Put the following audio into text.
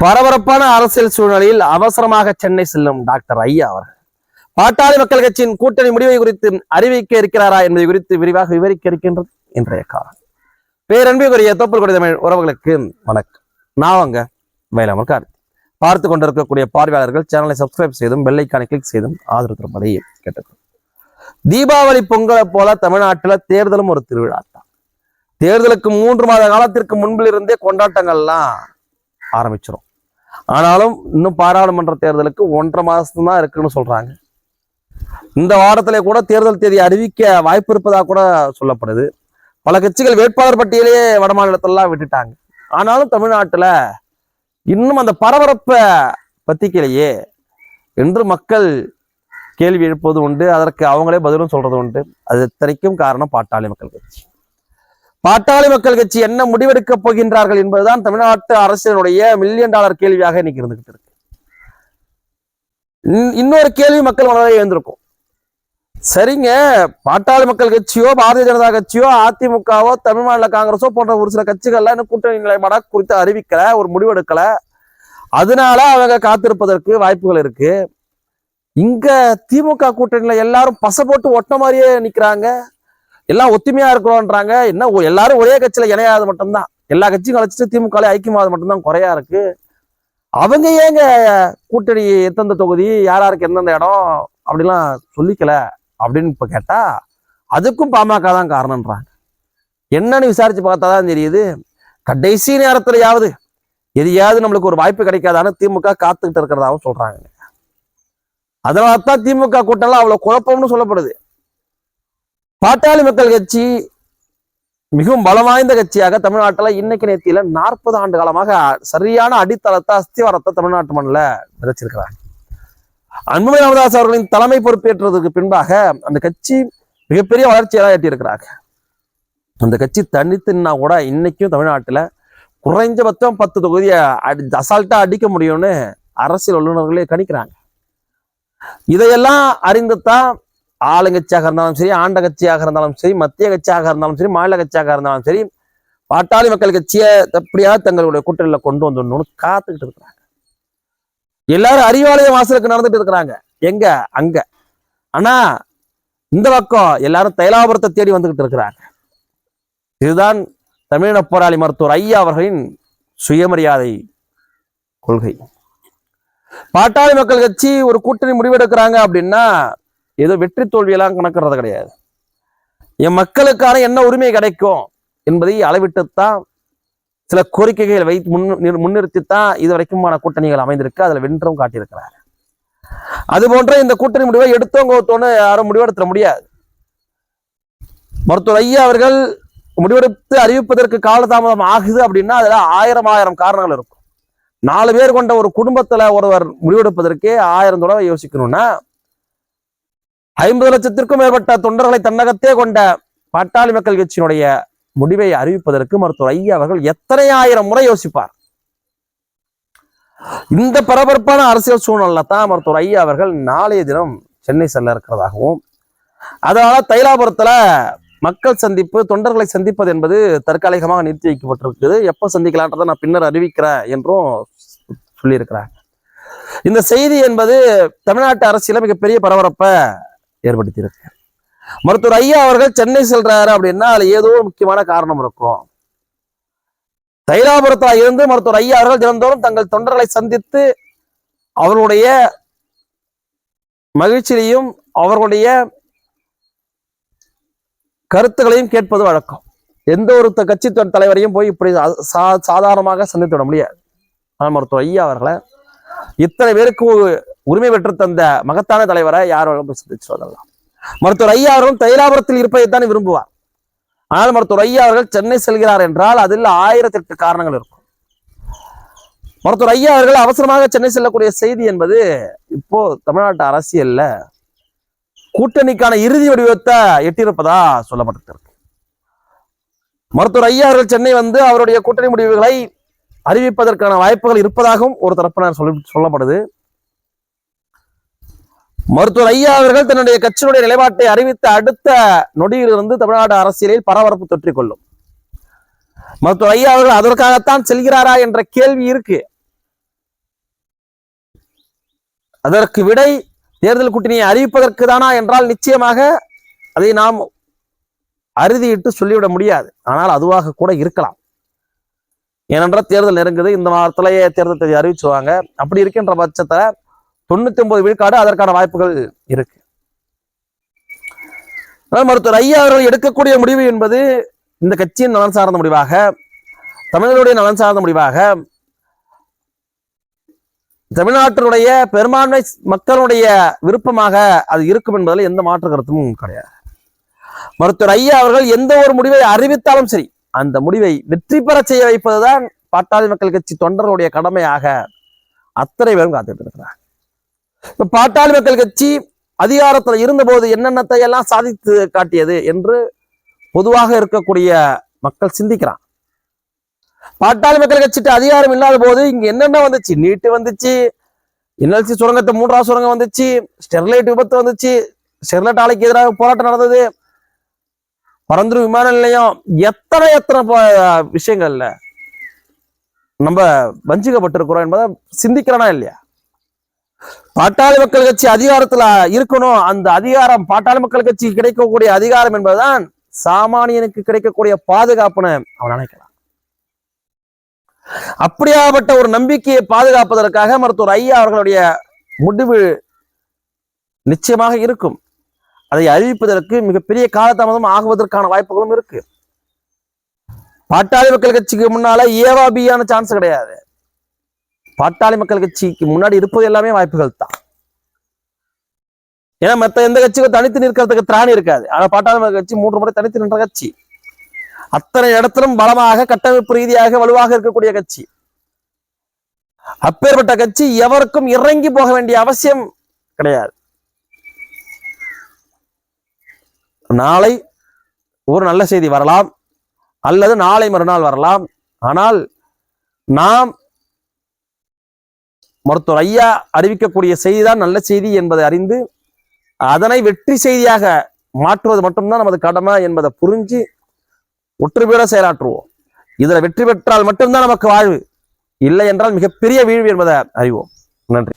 பரபரப்பான அரசியல் சூழ்நிலையில் அவசரமாக சென்னை செல்லும் டாக்டர் ஐயா அவர்கள் பாட்டாளி மக்கள் கட்சியின் கூட்டணி முடிவை குறித்து அறிவிக்க இருக்கிறாரா என்பதை குறித்து விரிவாக விவரிக்க இருக்கின்றது இன்றைய காலம். பேரன்பிற்குரிய தொப்புள் கொடி தமிழ் உறவுகளுக்கு வணக்கம். நான் வாங்க வேளாமல் கார்த்தி. பார்த்து கொண்டிருக்கக்கூடிய பார்வையாளர்கள் சேனலை சப்ஸ்கிரைப் செய்தும் பெல் ஐக்கானை கிளிக் செய்தும் ஆதரவு தரும்படி கேட்டுக்கொள்கிறேன். தீபாவளி பொங்கலை போல தமிழ்நாட்டில் தேர்தலும் ஒரு திருவிழா தான். தேர்தலுக்கு 3 மாத காலத்திற்கு முன்பிலிருந்தே கொண்டாட்டங்கள்லாம் ஆரம்பிச்சிடும். ஆனாலும் இன்னும் பாராளுமன்ற தேர்தலுக்கு 1.5 மாதம் தான் இருக்குன்னு சொல்றாங்க. இந்த வாரத்திலே கூட தேர்தல் தேதி அறிவிக்க வாய்ப்பு இருப்பதாக கூட சொல்லப்படுது. பல கட்சிகள் வேட்பாளர் பட்டியலே வடமாநிலத்திலாம் விட்டுட்டாங்க. ஆனாலும் தமிழ்நாட்டுல இன்னும் அந்த பரபரப்பை பத்திக்கலையே என்று மக்கள் கேள்வி எழுப்பது உண்டு. அதற்கு அவங்களே பதிலும் சொல்றது உண்டு. அது இத்தனைக்கும் காரணம் பாட்டாளி மக்கள் கட்சி. பாட்டாளி மக்கள் கட்சி என்ன முடிவெடுக்க போகின்றார்கள் என்பதுதான் தமிழ்நாட்டு அரசினுடைய $1 மில்லியன் கேள்வியாக இன்னைக்கு இருந்துகிட்டு இருக்கு. இன்னொரு கேள்வி மக்கள் மனதில் எழுந்திருக்கும். சரிங்க, பாட்டாளி மக்கள் கட்சியோ பாரதிய ஜனதா கட்சியோ அதிமுகவோ தமிழ் மாநில காங்கிரஸோ போன்ற ஒரு சில கட்சிகள்லாம் இன்னும் கூட்டணி நிலைப்பாட குறித்து அறிவிக்கல, ஒரு முடிவெடுக்கல. அதனால அவங்க காத்திருப்பதற்கு வாய்ப்புகள் இருக்கு. இங்க திமுக கூட்டணியில எல்லாரும் பசை போட்டு ஒட்ட மாதிரியே நிக்கிறாங்க. எல்லாம் ஒத்துமையா இருக்கிறோன்றாங்க. என்ன எல்லாரும் ஒரே கட்சியில இணையாது மட்டும்தான், எல்லா கட்சியும் கழிச்சிட்டு திமுக ஐக்கியமாவது மட்டும்தான் குறையா இருக்கு. அவங்க ஏங்க கூட்டணி எந்தெந்த தொகுதி யாராருக்கு எந்தெந்த இடம் அப்படிலாம் சொல்லிக்கல அப்படின்னு இப்ப கேட்டா அதுக்கும் பாமக தான் காரணம்ன்றாங்க. என்னன்னு விசாரிச்சு பார்த்தாதான் தெரியுது. கடைசி நேரத்திலையாவது எதையாவது நம்மளுக்கு ஒரு வாய்ப்பு கிடைக்காதான்னு திமுக காத்துக்கிட்டு இருக்கிறதாவும் சொல்றாங்க. அதனாலதான் திமுக கூட்டம்லாம் அவ்வளவு குழப்பம்னு சொல்லப்படுது. பாட்டாளி மக்கள் கட்சி மிகவும் பலம் வாய்ந்த கட்சியாக தமிழ்நாட்டில் இன்னைக்கு நேத்தியில 40 ஆண்டு காலமாக சரியான அடித்தளத்தை அஸ்திவாரத்தை தமிழ்நாட்டு மண்ணில் விதைச்சிருக்கிறாங்க. அன்புமணி ராமதாஸ் அவர்களின் தலைமை பொறுப்பேற்றதுக்கு பின்பாக அந்த கட்சி மிகப்பெரிய வளர்ச்சியெல்லாம் எட்டியிருக்கிறாங்க. அந்த கட்சி தனித்துன்னா கூட இன்னைக்கும் தமிழ்நாட்டில் குறைஞ்சபட்சம் 10 தொகுதியை அசால்ட்டா அடிக்க முடியும்னு அரசியல் வல்லுநர்களே கணிக்கிறாங்க. இதையெல்லாம் அறிந்துதான் ஆளுங்கட்சியாக இருந்தாலும் சரி, ஆண்ட கட்சியாக இருந்தாலும் சரி, மத்திய கட்சியாக இருந்தாலும் சரி, மாநில கட்சியாக இருந்தாலும் சரி, பாட்டாளி மக்கள் கட்சியை எப்படியாவது தங்களுடைய கூட்டணியில கொண்டு வந்துடணும்னு காத்துக்கிட்டு இருக்கிறாங்க. எல்லாரும் அறிவாலய வாசலுக்கு நடந்துட்டு இருக்கிறாங்க. எங்க அங்க. ஆனா இந்த பக்கம் எல்லாரும் தைலாபுரத்தை தேடி வந்துகிட்டு இருக்கிறாங்க. இதுதான் தமிழின போராளி மருத்துவர் ஐயா அவர்களின் சுயமரியாதை கொள்கை. பாட்டாளி மக்கள் கட்சி ஒரு கூட்டணி முடிவெடுக்கிறாங்க அப்படின்னா ஏதோ வெற்றி தோல்வியெல்லாம் கணக்கிறது கிடையாது. என் மக்களுக்கான என்ன உரிமை கிடைக்கும் என்பதை அளவிட்டுத்தான் சில கோரிக்கைகளை வைத்து முன்னிறுத்தித்தான் இதுவரைக்குமான கூட்டணிகள் அமைந்திருக்கு. அதுல வென்றும் காட்டியிருக்கிறார். அது போன்ற இந்த கூட்டணி முடிவை எடுத்தோங்கோத்தோன்னு யாரும் முடிவெடுத்த முடியாது. மருத்துவர் ஐயா அவர்கள் முடிவெடுத்து அறிவிப்பதற்கு காலதாமதம் ஆகுது அப்படின்னா அதுல 1000 காரணங்கள் இருக்கும். 4 பேர் கொண்ட ஒரு குடும்பத்துல ஒருவர் முடிவெடுப்பதற்கே 1000 தடவை யோசிக்கணும்னா 50 லட்சத்திற்கும் மேற்பட்ட தொண்டர்களை தன்னகத்தே கொண்ட பாட்டாளி மக்கள் கட்சியினுடைய முடிவை அறிவிப்பதற்கு மருத்துவர் ஐயா அவர்கள் எத்தனை 1000 முறை யோசிப்பார். இந்த பரபரப்பான அரசியல் சூழ்நிலை தான் மருத்துவர் ஐயா அவர்கள் நாளைய தினம் சென்னை செல்ல இருக்கிறதாகவும், அதனால தைலாபுரத்துல மக்கள் சந்திப்பு, தொண்டர்களை சந்திப்பது என்பது தற்காலிகமாக நிறுத்தி வைக்கப்பட்டிருக்குது. எப்ப சந்திக்கலான்றதை நான் பின்னர் அறிவிக்கிறேன் என்றும் சொல்லியிருக்கிறாங்க. இந்த செய்தி என்பது தமிழ்நாட்டு அரசியல மிகப்பெரிய பரபரப்பை ஏற்படுத்தி இருக்கு. மருத்துவர் ஐயா அவர்கள் சென்னை செல்றாரு அப்படின்னா அதுல ஏதோ முக்கியமான காரணம் இருக்கும். தைலாபுரத்துல இருந்து மருத்துவர் ஐயா அவர்கள் தினந்தோறும் தங்கள் தொண்டர்களை சந்தித்து அவர்களுடைய மகிழ்ச்சியையும் அவர்களுடைய கருத்துக்களையும் கேட்பது வழக்கம். எந்த ஒரு கட்சி தலைவரையும் போய் இப்படி சாதாரணமாக சந்தித்து விட முடியாது. ஆனால் மருத்துவர் ஐயா அவர்களை இத்தனை பேருக்கு உரிமை பெற்று தந்த மகத்தான தலைவரை யாரும் சந்திச்சு வரலாம். மருத்துவர் ஐயா அவர்கள் தைலாபுரத்தில் இருப்பதைத்தான் விரும்புவார். ஆனால் மருத்துவர் ஐயா அவர்கள் சென்னை செல்கிறார் என்றால் அதில் 1008 காரணங்கள் இருக்கும். மருத்துவர் ஐயா அவர்கள் அவசரமாக சென்னை செல்லக்கூடிய செய்தி என்பது இப்போ தமிழ்நாட்டு அரசியல்ல கூட்டணிக்கான இறுதி வடிவத்தை எட்டியிருப்பதா சொல்லப்பட்டிருக்கு. மருத்துவர் ஐயா அவர்கள் சென்னை வந்து அவருடைய கூட்டணி முடிவுகளை அறிவிப்பதற்கான வாய்ப்புகள் இருப்பதாகவும் ஒரு தரப்பினர் சொல்லப்படுது. மருத்துவர் ஐயா அவர்கள் தன்னுடைய கட்சியினுடைய நிலைப்பாட்டை அறிவித்த அடுத்த நொடியிலிருந்து தமிழ்நாடு அரசியலில் பரபரப்பு தொற்றிக்கொள்ளும். மருத்துவர் ஐயா அவர்கள் அதற்காகத்தான் செல்கிறாரா என்ற கேள்வி இருக்கு. அதற்கு விடை தேர்தல் கூட்டணியை அறிவிப்பதற்கு தானா என்றால் நிச்சயமாக அதை நாம் அறுதியிட்டு சொல்லிவிட முடியாது. ஆனால் அதுவாக கூட இருக்கலாம். ஏனென்றால் தேர்தல் நெருங்குது. இந்த மாதத்திலேயே தேர்தல் தேதி அறிவிச்சுவாங்க. அப்படி இருக்கின்ற பட்சத்துல 99 விழுக்காடு அதற்கான வாய்ப்புகள் இருக்கு. மருத்துவர் ஐயா அவர்கள் எடுக்கக்கூடிய முடிவு என்பது இந்த கட்சியின் நலன் சார்ந்த முடிவாக, தமிழர்களுடைய நலன் சார்ந்த முடிவாக, தமிழ்நாட்டினுடைய பெரும்பான்மை மக்களுடைய விருப்பமாக அது இருக்கும் என்பதில் எந்த மாற்று கருத்தும் கிடையாது. மருத்துவர் ஐயா அவர்கள் எந்த ஒரு முடிவை அறிவித்தாலும் சரி, அந்த முடிவை வெற்றி பெற செய்ய வைப்பதுதான் பாட்டாளி மக்கள் கட்சி தொண்டர்களுடைய கடமையாக அத்தனை பேரும் காத்துட்டு இருக்கிறார். இப்ப பாட்டாளி மக்கள் கட்சி அதிகாரத்தில் இருந்தபோது என்னென்னத்தை எல்லாம் சாதித்து காட்டியது என்று பொதுவாக இருக்கக்கூடிய மக்கள் சிந்திக்கிறான். பாட்டாளி மக்கள் கட்சிட்டு அதிகாரம் இல்லாத போது இங்க என்னென்ன வந்துச்சு? நீட்டு வந்துச்சு, NLC சுரங்கத்தை 3ஆவது சுரங்கம் வந்துச்சு, ஸ்டெர்லைட் விபத்து வந்துச்சு, ஸ்டெர்லைட் ஆலைக்கு எதிராக போராட்டம் நடந்தது, பரந்தூர் விமான நிலையம், எத்தனை விஷயங்கள்ல நம்ம வஞ்சிக்கப்பட்டிருக்கிறோம் என்பதை சிந்திக்கிறனா இல்லையா? பாட்டாளி மக்கள் கட்சி அதிகாரத்துல இருக்கணும். அந்த அதிகாரம் பாட்டாளி மக்கள் கட்சி கிடைக்கக்கூடிய அதிகாரம் என்பதுதான் சாமானியனுக்கு கிடைக்கக்கூடிய பாதுகாப்புன்னு அவன் நினைக்கிறான். அப்படியாப்பட்ட ஒரு நம்பிக்கையை பாதுகாப்பதற்காக மருத்துவர் ஐயா அவர்களுடைய முடிவு நிச்சயமாக இருக்கும். அதை அறிவிப்பதற்கு மிகப்பெரிய காலதாமதம் ஆகுவதற்கான வாய்ப்புகளும் இருக்கு. பாட்டாளி மக்கள் கட்சிக்கு முன்னால ஏவா பியான சான்ஸ் கிடையாது. பாட்டாளி மக்கள் கட்சிக்கு முன்னாடி இருப்பது எல்லாமே வாய்ப்புகள் தான். ஏன்னா மற்ற எந்த கட்சிக்கும் தனித்து நிற்கிறதுக்கு திராணி இருக்காது. ஆனா பாட்டாளி மக்கள் கட்சி 3 முறை தனித்து நின்ற கட்சி. அத்தனை இடத்திலும் பலமாக கட்டமைப்பு ரீதியாக வலுவாக இருக்கக்கூடிய கட்சி. அப்பேற்பட்ட கட்சி எவருக்கும் இறங்கி போக வேண்டிய அவசியம் கிடையாது. நாளை ஒரு நல்ல செய்தி வரலாம், அல்லது நாளை மறுநாள் வரலாம். ஆனால் நாம் மருத்துவர் ஐயா அறிவிக்கக்கூடிய செய்திதான் நல்ல செய்தி என்பதை அறிந்து அதனை வெற்றி செய்தியாக மாற்றுவது மட்டும்தான் நமது கடமை என்பதை புரிஞ்சு ஒற்றுமையோட செயலாற்றுவோம். இதுல வெற்றி பெற்றால் மட்டும்தான் நமக்கு வாழ்வு, இல்லை என்றால் மிகப்பெரிய வீழ்வு என்பதை அறிவோம். நன்றி.